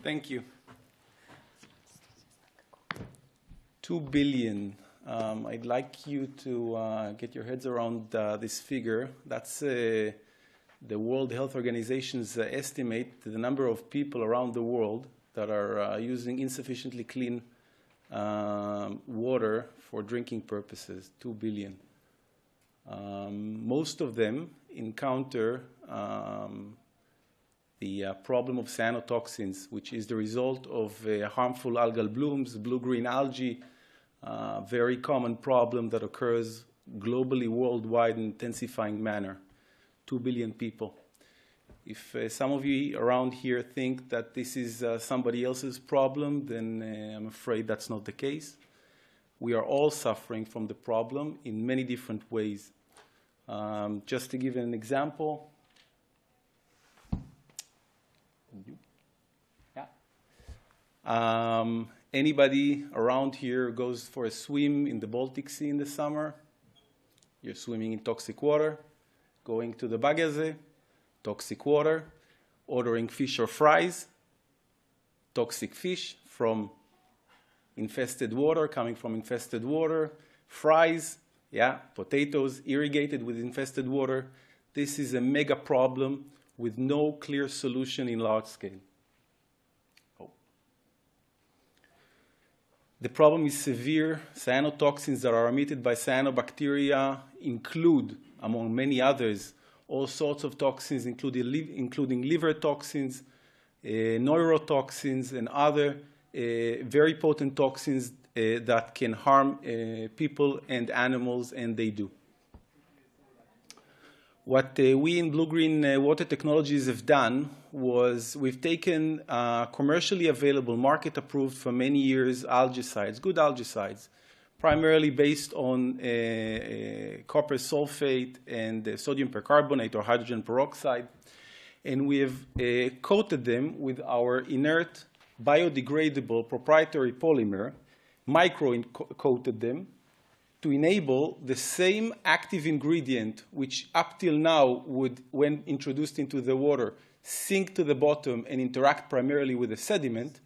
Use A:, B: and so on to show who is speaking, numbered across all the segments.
A: Thank you. 2 billion. I'd like you to get your heads around this figure. That's the World Health Organization's estimate the number of people around the world that are using insufficiently clean water for drinking purposes, 2 billion. Most of them encounter the problem of cyanotoxins, which is the result of harmful algal blooms, blue-green algae, very common problem that occurs globally, worldwide, in intensifying manner. 2 billion people. If some of you around here think that this is somebody else's problem, then I'm afraid that's not the case. We are all suffering from the problem in many different ways. Just to give an example, anybody around here goes for a swim in the Baltic Sea in the summer? You're swimming in toxic water, going to the Bagase, toxic water, ordering fish or fries, toxic fish from infested water, coming from infested water, fries, potatoes irrigated with infested water. This is a mega problem with no clear solution in large scale. The problem is severe. Cyanotoxins that are emitted by cyanobacteria include, among many others, all sorts of toxins, including liver toxins, neurotoxins, and other very potent toxins that can harm people and animals, and they do. What we in BlueGreen Water Technologies have done was we've taken commercially available, market-approved for many years algicides, good algicides, primarily based on copper sulfate and sodium percarbonate or hydrogen peroxide, and we have coated them with our inert, biodegradable proprietary polymer, micro-coated them, to enable the same active ingredient, which up till now would, when introduced into the water, sink to the bottom and interact primarily with the sediment,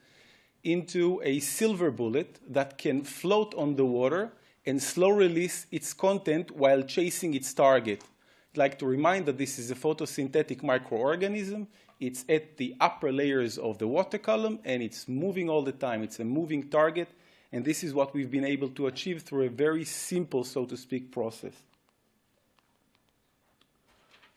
A: into a silver bullet that can float on the water and slow release its content while chasing its target. I'd like to remind that this is a photosynthetic microorganism. It's at the upper layers of the water column, and it's moving all the time. It's a moving target. And this is what we've been able to achieve through a very simple, so to speak, process.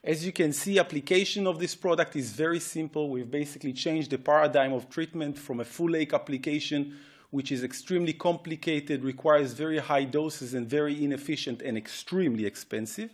A: As you can see, application of this product is very simple. We've basically changed the paradigm of treatment from a full lake application, which is extremely complicated, requires very high doses and very inefficient and extremely expensive,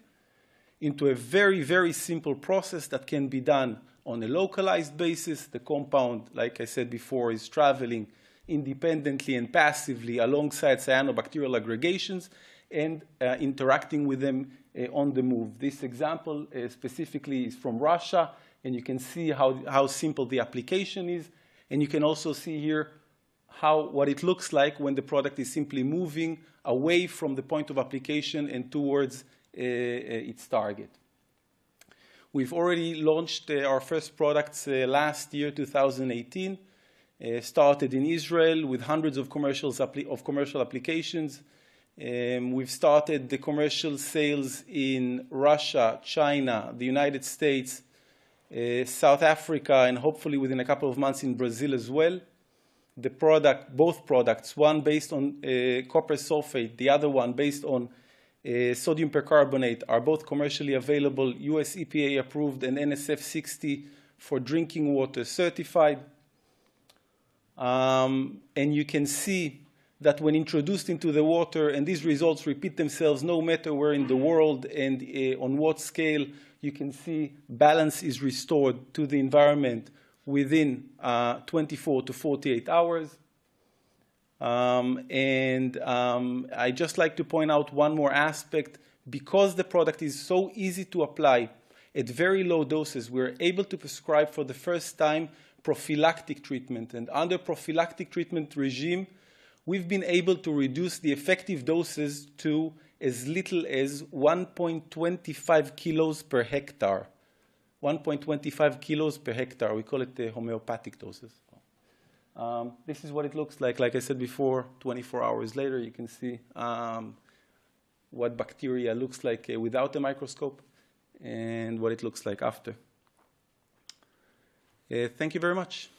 A: into a very, very simple process that can be done on a localized basis. The compound, like I said before, is traveling independently and passively alongside cyanobacterial aggregations and interacting with them on the move. This example specifically is from Russia, and you can see how simple the application is. And you can also see here what it looks like when the product is simply moving away from the point of application and towards its target. We've already launched our first products last year, 2018. Started in Israel with hundreds of commercial applications. We've started the commercial sales in Russia, China, the United States, South Africa, and hopefully within a couple of months in Brazil as well. Both products, one based on copper sulfate, the other one based on sodium percarbonate, are both commercially available, US EPA approved and NSF 60 for drinking water certified. And you can see that when introduced into the water, and these results repeat themselves no matter where in the world and on what scale, you can see balance is restored to the environment within 24 to 48 hours. I'd just like to point out one more aspect. Because the product is so easy to apply at very low doses, we're able to prescribe for the first time prophylactic treatment. And under prophylactic treatment regime, we've been able to reduce the effective doses to as little as 1.25 kilos per hectare. 1.25 kilos per hectare. We call it the homeopathic doses. This is what it looks like. Like I said before, 24 hours later, you can see what bacteria looks like without a microscope and what it looks like after. Thank you very much.